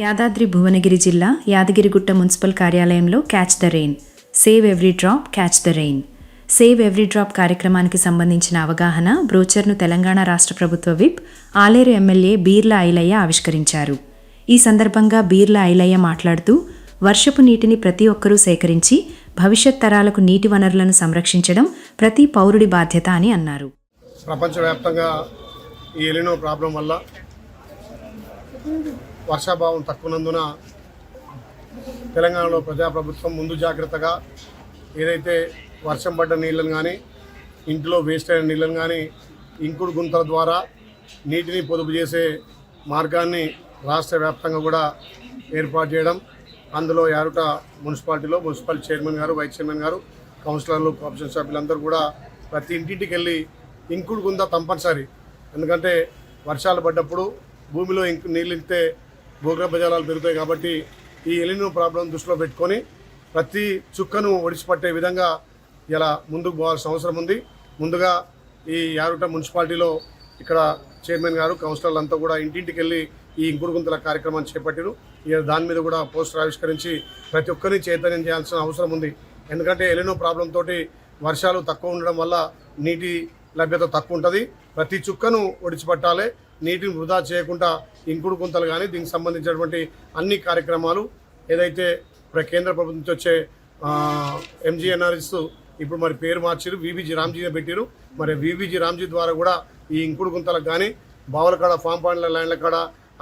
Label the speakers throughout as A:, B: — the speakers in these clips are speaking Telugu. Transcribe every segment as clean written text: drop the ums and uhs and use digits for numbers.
A: యాదాద్రి భువనగిరి జిల్లా యాదగిరిగుట్ట మున్సిపల్ కార్యాలయంలో catch the rain, save every drop catch the rain, save every drop కార్యక్రమానికి సంబంధించిన అవగాహన బ్రోచర్ను తెలంగాణ రాష్ట్ర ప్రభుత్వ విప్ ఆలేరు ఎమ్మెల్యే బీర్ల ఐలయ్య ఆవిష్కరించారు. ఈ సందర్భంగా బీర్ల ఐలయ్య మాట్లాడుతూ వర్షపు నీటిని ప్రతి ఒక్కరూ సేకరించి భవిష్యత్ తరాలకు నీటి వనరులను సంరక్షించడం ప్రతి పౌరుడి బాధ్యత అని అన్నారు.
B: ప్రపంచవ్యాప్తంగా ఈ ఎలినో ప్రాబ్లం వల్ల వర్షాభావం తక్కువనందున తెలంగాణలో ప్రజాప్రభుత్వం ముందు జాగ్రత్తగా ఏదైతే వర్షం పడ్డ నీళ్ళను కానీ ఇంట్లో వేస్ట్ అయిన నీళ్ళను కానీ ఇంకుడు గుంతల ద్వారా నీటిని పొదుపు చేసే మార్గాన్ని రాష్ట్ర వ్యాప్తంగా కూడా ఏర్పాటు చేయడం, అందులో యారుట మున్సిపాలిటీలో మున్సిపల్ చైర్మన్ గారు, వైస్ చైర్మన్ గారు, కౌన్సిలర్లు, కార్పొరేషన్ సభ్యులందరూ కూడా ప్రతి ఇంటింటికి వెళ్ళి ఇంకుడు గుంత తప్పనిసరి. ఎందుకంటే వర్షాలు పడ్డప్పుడు భూమిలో నీళ్ళు ఇంతే భూగర్భ జలాలు పెరుగుతాయి. కాబట్టి ఈ ఎలినో ప్రాబ్లం దృష్టిలో పెట్టుకొని ప్రతి చుక్కను ఒడిచిపట్టే విధంగా ఇలా ముందుకు పోవాల్సిన అవసరం ఉంది. ముందుగా ఈ యారుట మున్సిపాలిటీలో ఇక్కడ చైర్మన్ గారు, కౌన్సిలర్లు అంతా కూడా ఇంటింటికి వెళ్ళి ఈ ఇంకుడు గుంతల కార్యక్రమాన్ని చేపట్టారు. దాని మీద కూడా పోస్టర్ ఆవిష్కరించి ప్రతి ఒక్కరిని చైతన్యం చేయాల్సిన అవసరం ఉంది. ఎందుకంటే ఎలినో ప్రాబ్లం తోటి వర్షాలు తక్కువ ఉండడం వల్ల నీటి లభ్యత తక్కువ ఉంటుంది. ప్రతి చుక్కను ఒడిచిపట్టాలి, నీటిని వృధా చేయకుండా ఇంకుడు గుంతలు కానీ దీనికి సంబంధించినటువంటి అన్ని కార్యక్రమాలు ఏదైతే కేంద్ర ప్రభుత్వం నుంచి వచ్చే ఎంజీఎన్ఆర్ఎస్ ఇప్పుడు మరి పేరు మార్చారు, విబిజీ రామ్జీని పెట్టారు. మరి విబిజీ రామ్జీ ద్వారా కూడా ఈ ఇంకుడు గుంతలకు కానీ బావుల కాడ, ఫామ్ పాయింట్ల ల్యాండ్ల కాడ,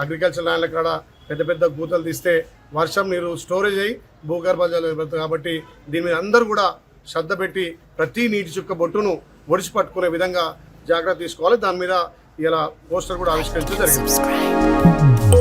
B: అగ్రికల్చర్ ల్యాండ్ల కాడ పెద్ద పెద్ద గూతలు తీస్తే వర్షం నీరు స్టోరేజ్ అయ్యి భూగర్భ జలాలు పెరుగుతుంది. కాబట్టి దీని మీద అందరూ కూడా శ్రద్ధ పెట్టి ప్రతి నీటి చుక్క బొట్టును ఒడిచి పట్టుకునే విధంగా జాగ్రత్త తీసుకోవాలి. దాని మీద ఇలా పోస్టర్ కూడా ఆవిష్కరించడం జరిగింది.